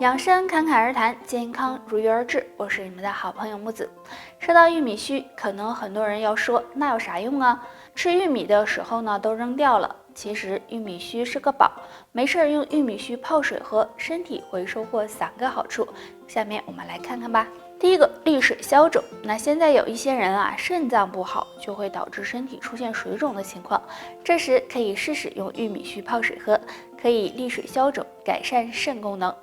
养生侃侃而谈，健康如约而至。我是你们的好朋友木子。说到玉米须，可能很多人要说，那有啥用啊？吃玉米的时候呢，都扔掉了。其实玉米须是个宝，没事用玉米须泡水喝，身体会收获3个好处。下面我们来看看吧。第一个，利水消肿。那现在有一些人啊，肾脏不好，就会导致身体出现水肿的情况，这时可以试试用玉米须泡水喝，可以利水消肿，改善肾功能。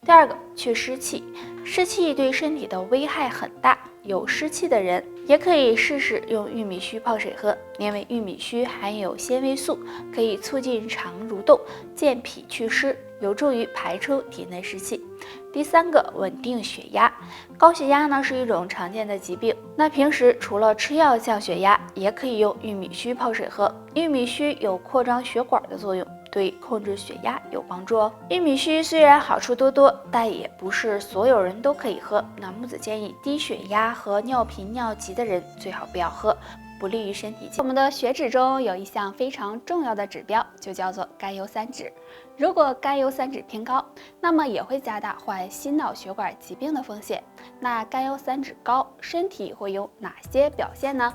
第二个，去湿气。湿气对身体的危害很大，有湿气的人也可以试试用玉米须泡水喝，因为玉米须含有纤维素，可以促进肠蠕动，健脾祛湿，有助于排出体内湿气。第三个，稳定血压。高血压呢是一种常见的疾病，那平时除了吃药降血压，也可以用玉米须泡水喝。玉米须有扩张血管的作用，对控制血压有帮助哦。玉米须虽然好处多多，但也不是所有人都可以喝。那木子建议低血压和尿频尿急的人最好不要喝，不利于身体健康。我们的血脂中有一项非常重要的指标，就叫做甘油三酯。如果甘油三酯偏高，那么也会加大患心脑血管疾病的风险。那甘油三酯高，身体会有哪些表现呢？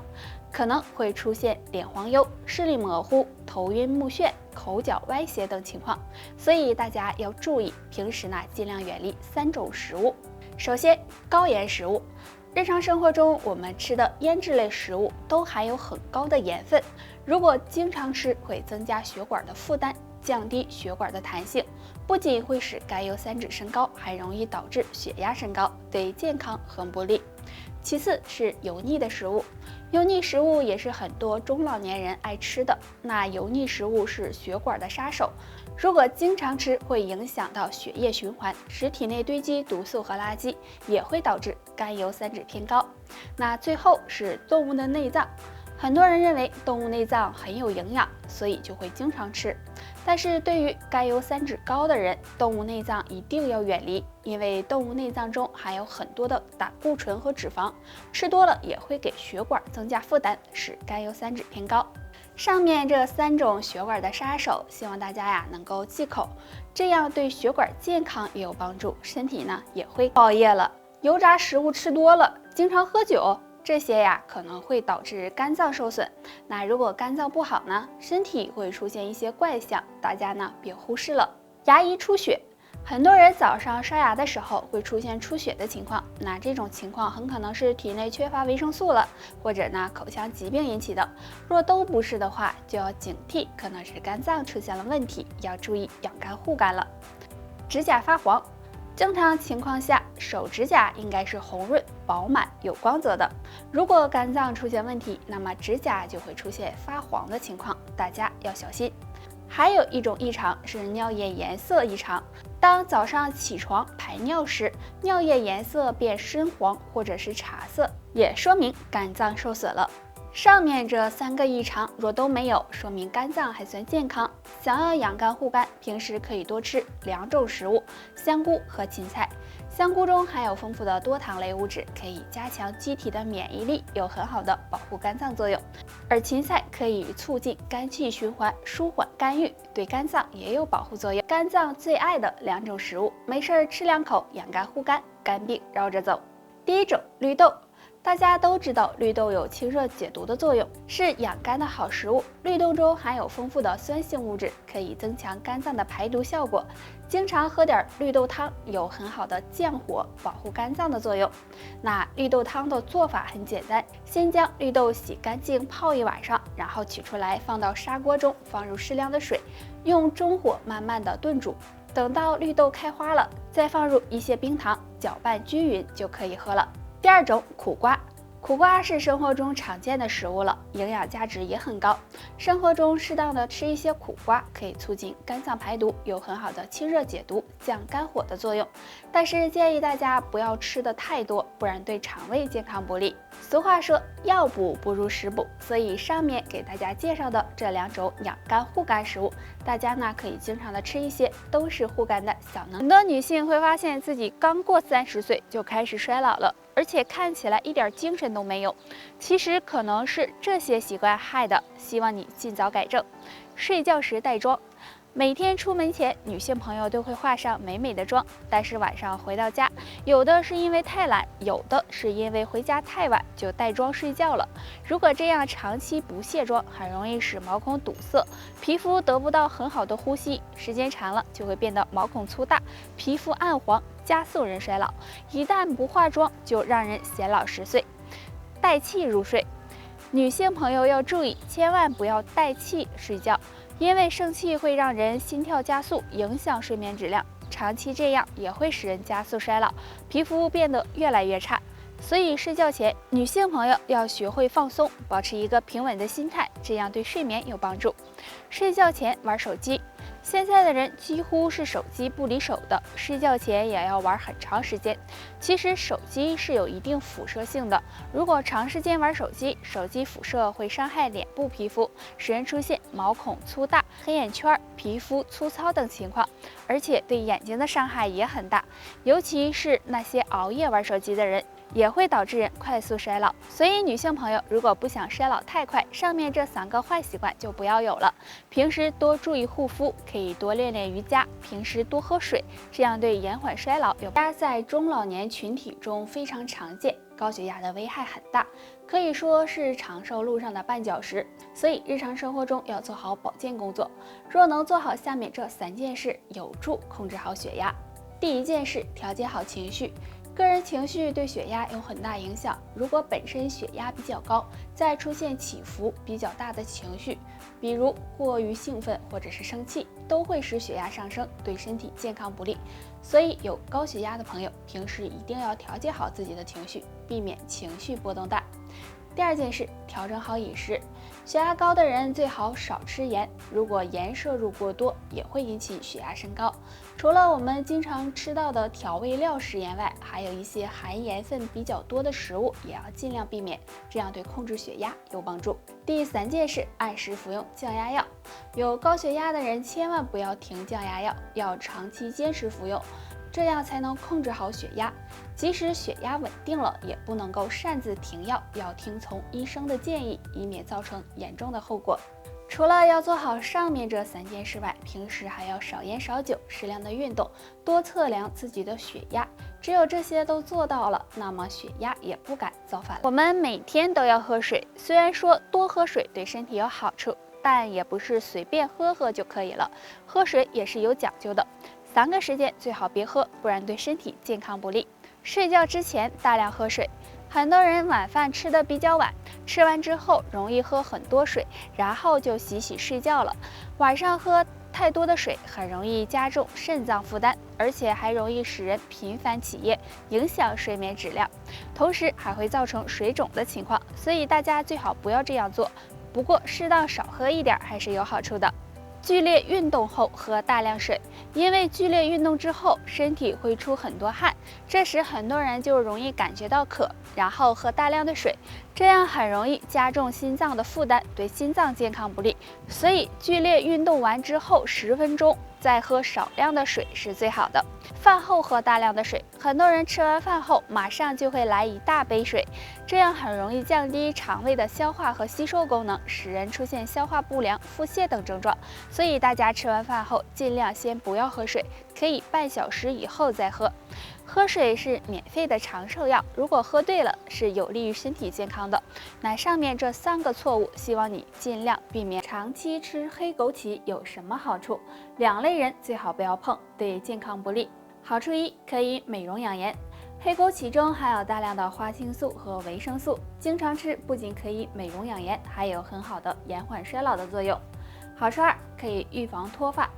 可能会出现脸黄疣、视力模糊、头晕目眩、口角歪斜等情况。所以大家要注意，平时呢尽量远离3种食物。首先，高盐食物。日常生活中我们吃的腌制类食物都含有很高的盐分，如果经常吃会增加血管的负担，降低血管的弹性，不仅会使甘油三酯升高，还容易导致血压升高，对健康很不利。其次是油腻的食物，油腻食物也是很多中老年人爱吃的。那油腻食物是血管的杀手，如果经常吃会影响到血液循环，使体内堆积毒素和垃圾，也会导致甘油三酯偏高。那最后是动物的内脏，很多人认为动物内脏很有营养，所以就会经常吃。但是对于甘油三酯高的人，动物内脏一定要远离，因为动物内脏中含有很多的胆固醇和脂肪，吃多了也会给血管增加负担，使甘油三酯偏高。上面这3种血管的杀手，希望大家能够忌口，这样对血管健康也有帮助，身体呢也会熬夜了，油炸食物吃多了，经常喝酒，这些可能会导致肝脏受损。那如果肝脏不好呢，身体会出现一些怪象，大家呢别忽视了。牙龈出血，很多人早上刷牙的时候会出现出血的情况，那这种情况很可能是体内缺乏维生素了，或者呢口腔疾病引起的。若都不是的话，就要警惕，可能是肝脏出现了问题，要注意养肝护肝了。指甲发黄，正常情况下，手指甲应该是红润、饱满、有光泽的。如果肝脏出现问题，那么指甲就会出现发黄的情况，大家要小心。还有一种异常是尿液颜色异常，当早上起床排尿时，尿液颜色变深黄或者是茶色，也说明肝脏受损了。上面这3个异常若都没有，说明肝脏还算健康。想要养肝护肝，平时可以多吃2种食物，香菇和芹菜。香菇中含有丰富的多糖类物质，可以加强机体的免疫力，有很好的保护肝脏作用。而芹菜可以促进肝气循环，舒缓肝郁，对肝脏也有保护作用。肝脏最爱的2种食物，没事吃2口，养肝护肝，肝病绕着走。第一种，绿豆。大家都知道绿豆有清热解毒的作用，是养肝的好食物。绿豆中含有丰富的酸性物质，可以增强肝脏的排毒效果。经常喝点绿豆汤，有很好的降火、保护肝脏的作用。那绿豆汤的做法很简单，先将绿豆洗干净泡1晚上，然后取出来放到砂锅中，放入适量的水，用中火慢慢的炖煮。等到绿豆开花了，再放入一些冰糖，搅拌均匀就可以喝了。第二种，苦瓜。苦瓜是生活中常见的食物了，营养价值也很高。生活中适当的吃一些苦瓜，可以促进肝脏排毒，有很好的清热解毒、降肝火的作用。但是建议大家不要吃的太多，不然对肠胃健康不利。俗话说，药补不如食补，所以上面给大家介绍的这2种养肝护肝食物，大家呢可以经常的吃一些，都是护肝的小能。很多女性会发现自己刚过30岁就开始衰老了，而且看起来一点精神都没有，其实可能是这些习惯害的，希望你尽早改正。睡觉时带妆，每天出门前，女性朋友都会化上美美的妆，但是晚上回到家，有的是因为太懒，有的是因为回家太晚就带妆睡觉了。如果这样长期不卸妆，很容易使毛孔堵塞，皮肤得不到很好的呼吸，时间长了就会变得毛孔粗大，皮肤暗黄，加速人衰老。一旦不化妆，就让人显老10岁。带气入睡，女性朋友要注意，千万不要带气睡觉。因为生气会让人心跳加速，影响睡眠质量，长期这样也会使人加速衰老，皮肤变得越来越差。所以睡觉前，女性朋友要学会放松，保持一个平稳的心态，这样对睡眠有帮助。睡觉前玩手机，现在的人几乎是手机不离手的，睡觉前也要玩很长时间。其实手机是有一定辐射性的，如果长时间玩手机，手机辐射会伤害脸部皮肤，使人出现毛孔粗大、黑眼圈、皮肤粗糙等情况，而且对眼睛的伤害也很大，尤其是那些熬夜玩手机的人，也会导致人快速衰老。所以女性朋友如果不想衰老太快，上面这3个坏习惯就不要有了。平时多注意护肤，可以多练练瑜伽，平时多喝水，这样对延缓衰老有帮助。在中老年群体中非常常见，高血压的危害很大，可以说是长寿路上的绊脚石。所以日常生活中要做好保健工作。若能做好下面这3件事，有助控制好血压。第一件事，调节好情绪。个人情绪对血压有很大影响，如果本身血压比较高，再出现起伏比较大的情绪，比如过于兴奋或者是生气，都会使血压上升，对身体健康不利。所以有高血压的朋友，平时一定要调节好自己的情绪，避免情绪波动大。第二件事，调整好饮食。血压高的人最好少吃盐，如果盐摄入过多，也会引起血压升高。除了我们经常吃到的调味料食盐外，还有一些含盐分比较多的食物也要尽量避免，这样对控制血压有帮助。第3件事，按时服用降压药。有高血压的人千万不要停降压药，要长期坚持服用，这样才能控制好血压。即使血压稳定了，也不能够擅自停药，要听从医生的建议，以免造成严重的后果。除了要做好上面这3件事外，平时还要少烟少酒，适量的运动，多测量自己的血压。只有这些都做到了，那么血压也不敢造反了。我们每天都要喝水，虽然说多喝水对身体有好处，但也不是随便喝喝就可以了，喝水也是有讲究的。3个时间最好别喝，不然对身体健康不利。睡觉之前大量喝水，很多人晚饭吃得比较晚，吃完之后容易喝很多水，然后就洗睡觉了。晚上喝太多的水很容易加重肾脏负担，而且还容易使人频繁起夜，影响睡眠质量，同时还会造成水肿的情况，所以大家最好不要这样做。不过适当少喝一点还是有好处的。剧烈运动后喝大量水，因为剧烈运动之后身体会出很多汗，这时很多人就容易感觉到渴，然后喝大量的水，这样很容易加重心脏的负担，对心脏健康不利。所以剧烈运动完之后10分钟再喝少量的水是最好的。饭后喝大量的水，很多人吃完饭后马上就会来一大杯水，这样很容易降低肠胃的消化和吸收功能，使人出现消化不良、腹泻等症状。所以大家吃完饭后尽量先不要喝水，可以半小时以后再喝。喝水是免费的长寿药，如果喝对了，是有利于身体健康的。那上面这3个错误，希望你尽量避免。长期吃黑枸杞有什么好处？2类人最好不要碰，对健康不利。好处1，可以美容养颜。黑枸杞中含有大量的花青素和维生素，经常吃不仅可以美容养颜，还有很好的延缓衰老的作用。好处2，可以预防脱发。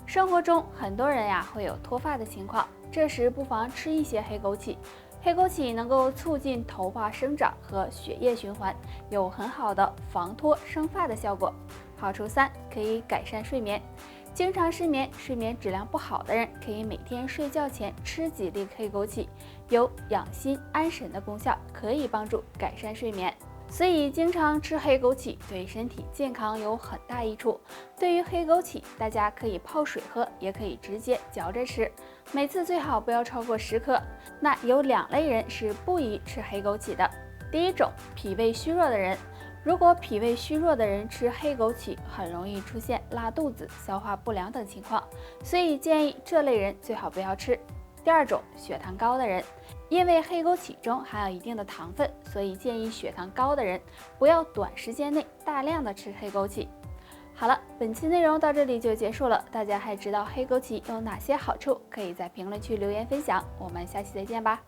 生活中很多人会有脱发的情况，这时不妨吃一些黑枸杞。黑枸杞能够促进头发生长和血液循环，有很好的防脱生发的效果。好处3，可以改善睡眠。经常失眠、睡眠质量不好的人，可以每天睡觉前吃几粒黑枸杞，有养心安神的功效，可以帮助改善睡眠。所以经常吃黑枸杞对身体健康有很大益处。对于黑枸杞，大家可以泡水喝，也可以直接嚼着吃，每次最好不要超过10克。那有2类人是不宜吃黑枸杞的。第一种，脾胃虚弱的人。如果脾胃虚弱的人吃黑枸杞，很容易出现拉肚子、消化不良等情况，所以建议这类人最好不要吃。第二种，血糖高的人，因为黑枸杞中含有一定的糖分，所以建议血糖高的人不要短时间内大量的吃黑枸杞。好了，本期内容到这里就结束了，大家还知道黑枸杞有哪些好处？可以在评论区留言分享，我们下期再见吧。